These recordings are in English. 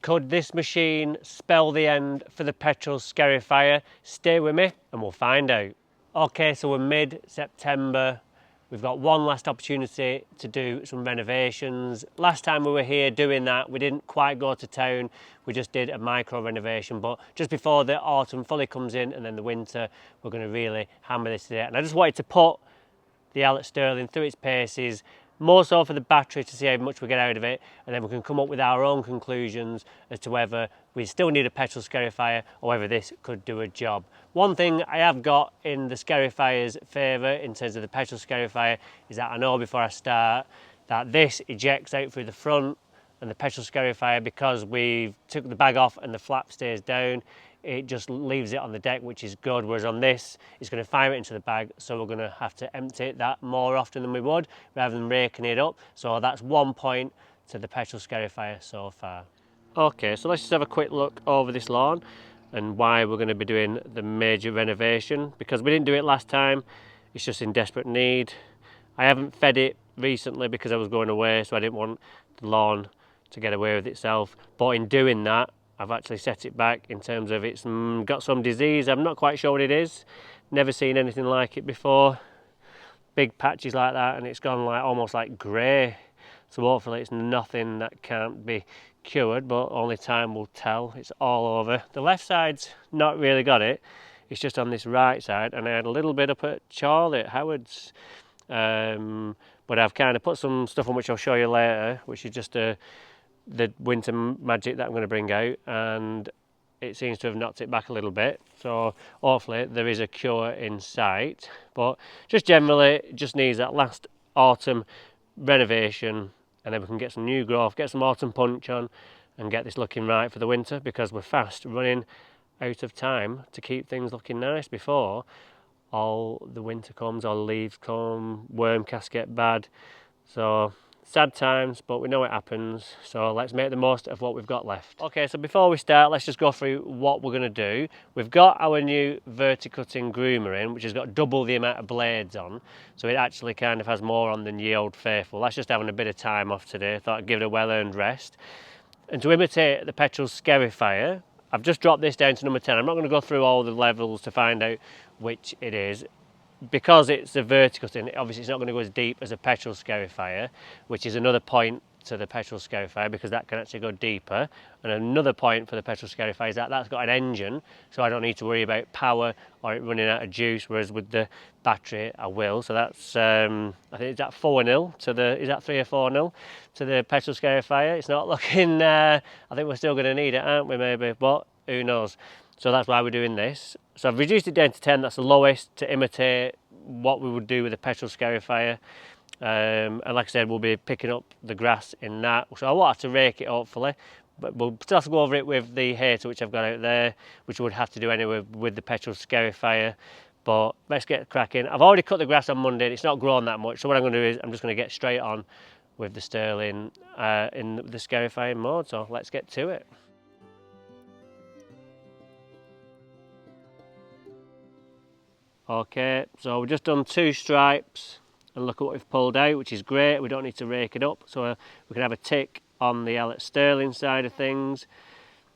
Could this machine spell the end for the petrol scarifier? Stay with me and we'll find out. Okay, so we're mid-September. We've got one last opportunity to do some renovations. Last time we were here doing that, we didn't quite go to town. We just did a micro renovation, but just before the autumn fully comes in and then the winter, we're going to really hammer this today. And I just wanted to put the Albert Sterling through its paces, more so for the battery to see how much we get out of it, and then we can come up with our own conclusions as to whether we still need a petrol scarifier or whether this could do a job. One thing I have got in the scarifier's favour in terms of the petrol scarifier is that I know before I start that this ejects out through the front, and the petrol scarifier, because we've took the bag off and the flap stays down, it just leaves it on the deck, which is good, whereas on this it's going to fire it into the bag, so we're going to have to empty it that more often than we would rather than raking it up. So that's 1 point to the petrol scarifier so far. Okay, so let's just have a quick look over this lawn and why we're going to be doing the major renovation, because we didn't do it last time. It's just in desperate need. I haven't fed it recently because I was going away, so I didn't want the lawn to get away with itself, but in doing that I've actually set it back in terms of it's got some disease. I'm not quite sure what it is. Never seen anything like it before. Big patches like that, and it's gone like almost like grey. So hopefully it's nothing that can't be cured, but only time will tell. It's all over. The left side's not really got it. It's just on this right side, and I had a little bit up at Charlie at Howard's. But I've kind of put some stuff on which I'll show you later, which is just the winter magic that I'm going to bring out, and it seems to have knocked it back a little bit, so hopefully there is a cure in sight. But just generally it just needs that last autumn renovation, and then we can get some new growth, get some autumn punch on and get this looking right for the winter, because we're fast running out of time to keep things looking nice before all the winter comes, all the leaves come, worm casts get bad. So sad times, but we know it happens, so let's make the most of what we've got left. Okay, so before we start, let's just go through what we're going to do. We've got our new verticutting groomer in, which has got double the amount of blades on, so it actually kind of has more on than ye old faithful. That's just having a bit of time off today. Thought I'd give it a well-earned rest. And to imitate the petrol scarifier, I've just dropped this down to number 10. I'm not going to go through all the levels to find out which it is. Because it's a vertical thing, obviously it's not going to go as deep as a petrol scarifier, which is another point to the petrol scarifier, because that can actually go deeper. And another point for the petrol scarifier is that that's got an engine, so I don't need to worry about power or it running out of juice, whereas with the battery I will. So that's, I think, is that 4-0 to the, is that 3 or 4-0 to the petrol scarifier? It's not looking, I think we're still going to need it, aren't we, maybe, but who knows. So that's why we're doing this. So I've reduced it down to 10, that's the lowest, to imitate what we would do with a petrol scarifier. And like I said, we'll be picking up the grass in that. So I won't have to rake it, hopefully, but we'll still have to go over it with the hater, which I've got out there, which we would have to do anyway with the petrol scarifier. But let's get cracking. I've already cut the grass on Monday, it's not grown that much, so what I'm going to do is I'm just going to get straight on with the Sterling in the scarifying mode, so let's get to it. Okay, so we've just done 2 stripes, and look at what we've pulled out, which is great. We don't need to rake it up, so we can have a tick on the Albert Sterling side of things.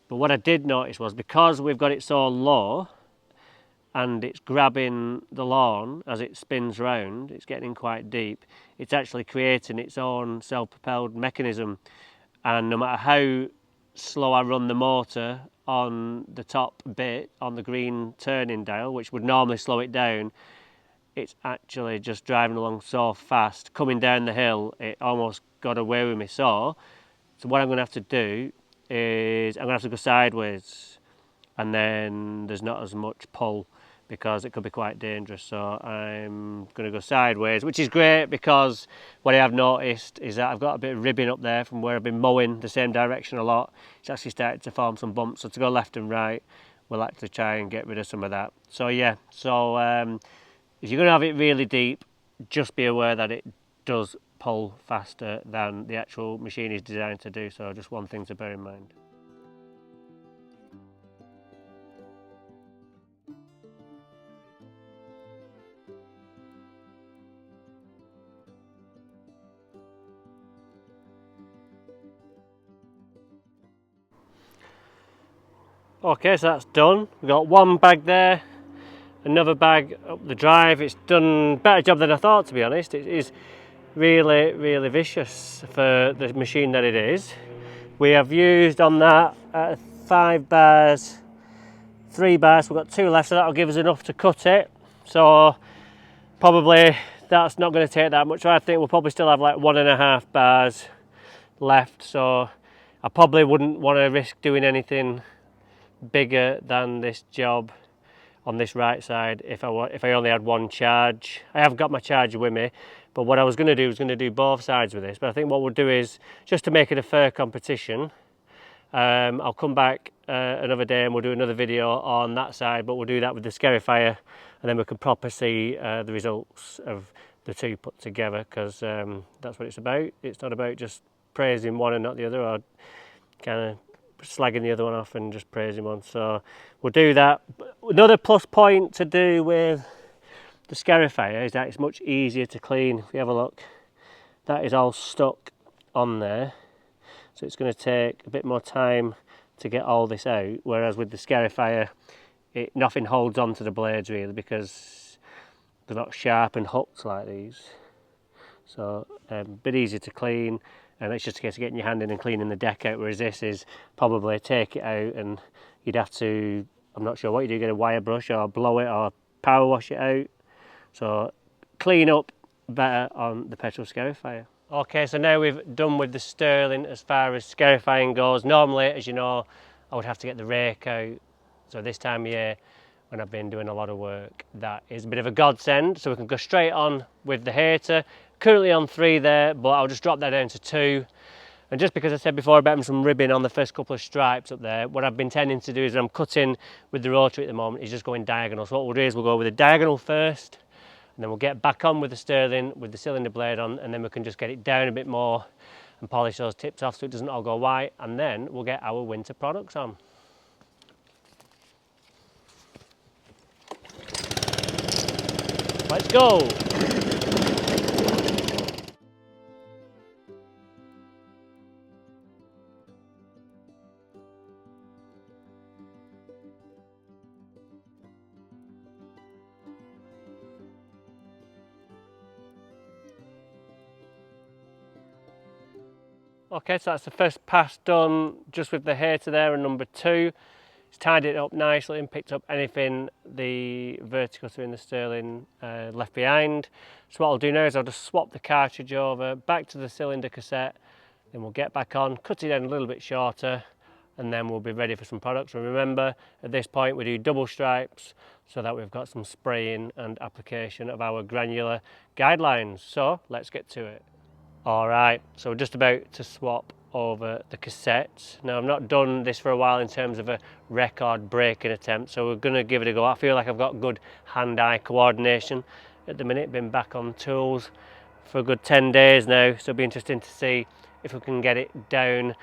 But what I did notice was, because we've got it so low and it's grabbing the lawn as it spins round, it's getting quite deep, it's actually creating its own self-propelled mechanism. And no matter how slow I run the motor on the top bit, on the green turning dial, which would normally slow it down, it's actually just driving along so fast. Coming down the hill, it almost got away with me. So what I'm going to have to do is I'm going to have to go sideways, and then there's not as much pull, because it could be quite dangerous. So I'm going to go sideways, which is great, because what I have noticed is that I've got a bit of ribbing up there from where I've been mowing the same direction a lot. It's actually started to form some bumps, so to go left and right, we'll actually try and get rid of some of that. So yeah, so if you're going to have it really deep, just be aware that it does pull faster than the actual machine is designed to do, so just one thing to bear in mind. Okay, so that's done. We've got one bag there, another bag up the drive. It's done a better job than I thought, to be honest. It is really, really vicious for the machine that it is. We have used on that 5 bars, 3 bars. We've got 2 left, so that'll give us enough to cut it. So probably that's not going to take that much. I think we'll probably still have like 1.5 bars left. So I probably wouldn't want to risk doing anything bigger than this job on this right side if I only had one charge. I have got my charger with me, but what I was going to do was going to do both sides with this. But I think what we'll do is, just to make it a fair competition, I'll come back another day and we'll do another video on that side, but we'll do that with the scarifier, and then we can proper see the results of the two put together, because that's what it's about. It's not about just praising one and not the other, or kind of slagging the other one off and just praising one. So we'll do that. Another plus point to do with the scarifier is that it's much easier to clean. If you have a look, that is all stuck on there, so it's going to take a bit more time to get all this out, whereas with the scarifier nothing holds on to the blades really, because they're not sharp and hooked like these. So a bit easier to clean, and it's just a case of getting your hand in and cleaning the deck out, whereas this is probably take it out and you'd have to, I'm not sure what you do, get a wire brush or blow it or power wash it out. So clean up better on the petrol scarifier. Okay, so now we've done with the Sterling as far as scarifying goes. Normally, as you know, I would have to get the rake out. So this time of year, when I've been doing a lot of work, that is a bit of a godsend. So we can go straight on with the hater. Currently on 3 there, but I'll just drop that down to 2. And just because I said before about some ribbing on the first couple of stripes up there, what I've been tending to do is, I'm cutting with the Rotary at the moment, is just going diagonal. So what we'll do is we'll go with the diagonal first, and then we'll get back on with the Sterling with the cylinder blade on, and then we can just get it down a bit more and polish those tips off so it doesn't all go white, and then we'll get our winter products on. Let's go! Okay, so that's the first pass done just with the hater there, and number 2. It's tied it up nicely and picked up anything the vertical through in the Sterling left behind. So what I'll do now is I'll just swap the cartridge over back to the cylinder cassette, then we'll get back on, cut it down a little bit shorter, and then we'll be ready for some products. And remember, at this point we do double stripes so that we've got some spraying and application of our granular guidelines. So let's get to it. Alright, so we're just about to swap over the cassettes. Now I've not done this for a while in terms of a record breaking attempt, so we're going to give it a go. I feel like I've got good hand-eye coordination at the minute. Been back on tools for a good 10 days now, so it'll be interesting to see if we can get it down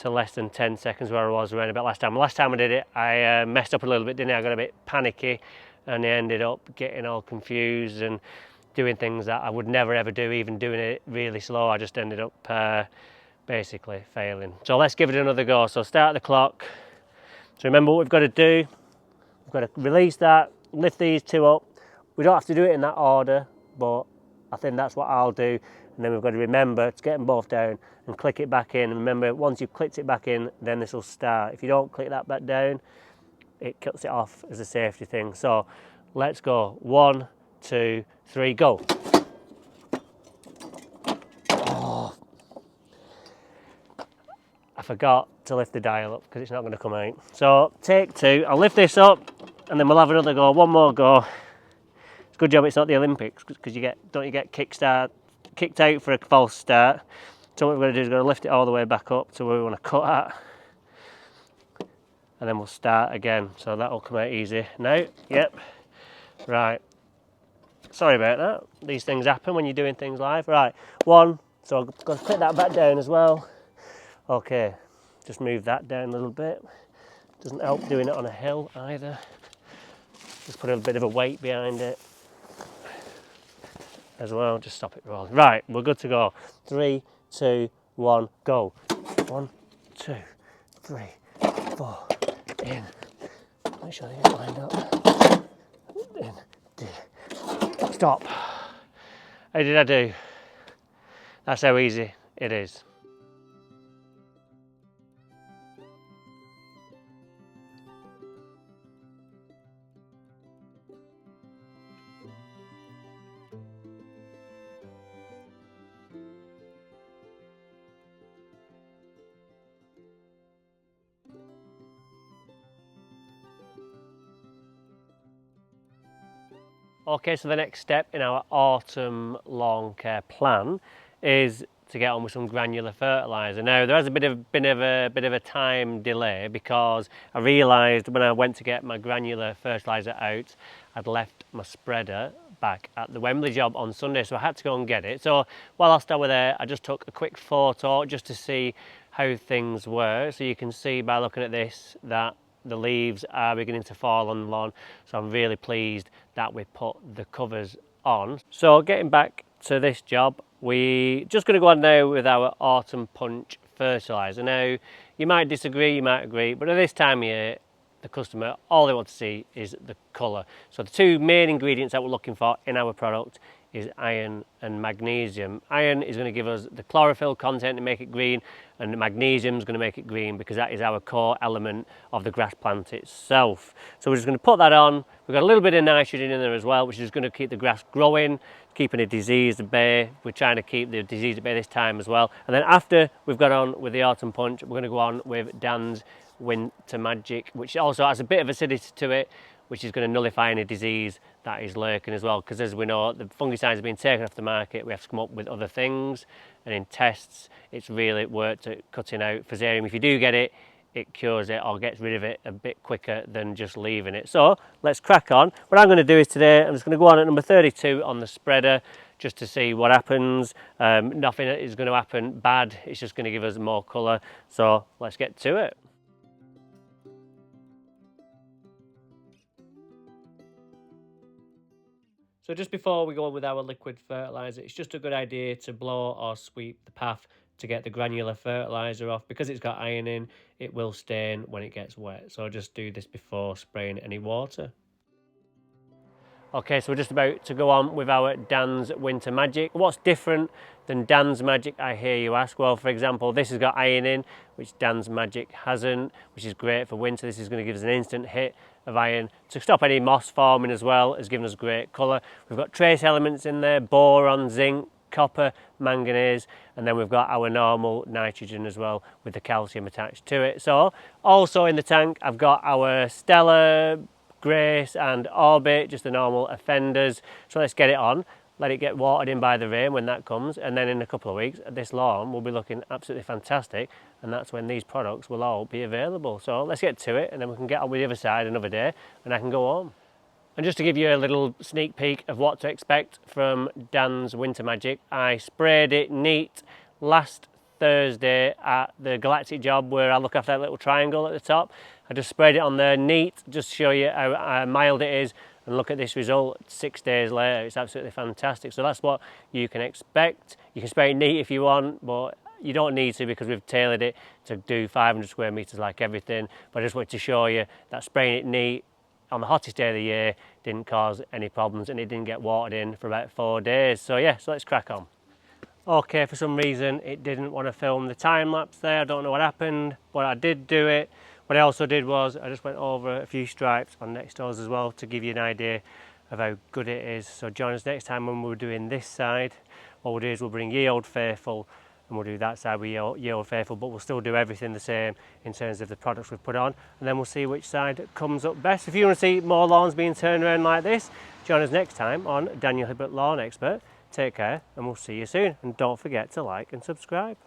to less than 10 seconds where I was around about last time. Last time I did it, I messed up a little bit, didn't I? I got a bit panicky and I ended up getting all confused and doing things that I would never ever do, even doing it really slow. I just ended up basically failing. So let's give it another go. So start the clock. So remember what we've got to do. We've got to release that, lift these 2 up. We don't have to do it in that order, but I think that's what I'll do. And then we've got to remember to get them both down and click it back in. And remember, once you've clicked it back in, then this will start. If you don't click that back down, it cuts it off as a safety thing. So let's go. 1, 2, 3, go. Oh, I forgot to lift the dial up because it's not going to come out. So take 2, I'll lift this up and then we'll have another go, one more go. It's a good job it's not the Olympics, because don't you get kicked out for a false start. So what we're going to do is we're going to lift it all the way back up to where we want to cut at, and then we'll start again. So that'll come out easy now. Yep. Right. Sorry about that. These things happen when you're doing things live. Right. 1. So I'm going to put that back down as well. Okay. Just move that down a little bit. Doesn't help doing it on a hill either. Just put a bit of a weight behind it as well. Just stop it rolling. Right. We're good to go. 3, 2, 1, go. 1, 2, 3, 4, in. Make sure they get lined up. In. Stop. How did I do? That's how easy it is. Okay, so the next step in our autumn lawn care plan is to get on with some granular fertiliser. Now there has been a bit of a time delay because I realised when I went to get my granular fertiliser out, I'd left my spreader back at the Wembley job on Sunday, so I had to go and get it. So whilst I was there, I just took a quick photo just to see how things were. So you can see by looking at this that the leaves are beginning to fall on the lawn, so I'm really pleased that we put the covers on. So getting back to this job, we're just going to go on now with our autumn punch fertiliser. Now you might disagree, you might agree, but at this time of year the customer, all they want to see is the colour. So the two main ingredients that we're looking for in our product is iron and magnesium. Iron is going to give us the chlorophyll content to make it green, and the magnesium is going to make it green because that is our core element of the grass plant itself. So we're just going to put that on. We've got a little bit of nitrogen in there as well, which is going to keep the grass growing, keeping the disease at bay. We're trying to keep the disease at bay this time as well. And then after we've got on with the autumn punch, we're going to go on with Dan's Winter Magic, which also has a bit of acidity to it, which is going to nullify any disease that is lurking as well, because as we know, the fungicides have been taken off the market. We have to come up with other things, and in tests it's really worked at cutting out fusarium. If you do get it, it cures it or gets rid of it a bit quicker than just leaving it. So let's crack on. What I'm going to do is today I'm just going to go on at number 32 on the spreader just to see what happens. Nothing is going to happen bad, it's just going to give us more colour. So let's get to it. So just before we go on with our liquid fertiliser, it's just a good idea to blow or sweep the path to get the granular fertiliser off. Because it's got iron in, it will stain when it gets wet. So just do this before spraying any water. Okay, so we're just about to go on with our Dan's Winter Magic. What's different than Dan's Magic, I hear you ask? Well, for example, this has got iron in, which Dan's Magic hasn't, which is great for winter. This is going to give us an instant hit of iron to stop any moss forming as well. It's given us great colour. We've got trace elements in there, boron, zinc, copper, manganese, and then we've got our normal nitrogen as well with the calcium attached to it. So also in the tank I've got our Stella, Grace and Orbit, just the normal offenders. So let's get it on, let it get watered in by the rain when that comes, and then in a couple of weeks this lawn will be looking absolutely fantastic, and that's when these products will all be available. So let's get to it, and then we can get on with the other side another day and I can go home. And just to give you a little sneak peek of what to expect from Dan's Winter Magic, I sprayed it neat last Thursday at the Galactic job where I look after that little triangle at the top. I just sprayed it on there neat, just to show you how mild it is, and look at this result 6 days later. It's absolutely fantastic. So that's what you can expect. You can spray it neat if you want, but you don't need to because we've tailored it to do 500 square metres like everything. But I just wanted to show you that spraying it neat on the hottest day of the year didn't cause any problems, and it didn't get watered in for about 4 days. So yeah, so let's crack on. Okay, for some reason it didn't want to film the time lapse there. I don't know what happened, but I did do it. What I also did was I just went over a few stripes on next doors as well to give you an idea of how good it is. So join us next time when we're doing this side. What we'll do is we'll bring Ye Old Faithful and we'll do that side with Ye Old Faithful, but we'll still do everything the same in terms of the products we've put on, and then we'll see which side comes up best. If you want to see more lawns being turned around like this, join us next time on Daniel Hibbert Lawn Expert. Take care and we'll see you soon, and don't forget to like and subscribe.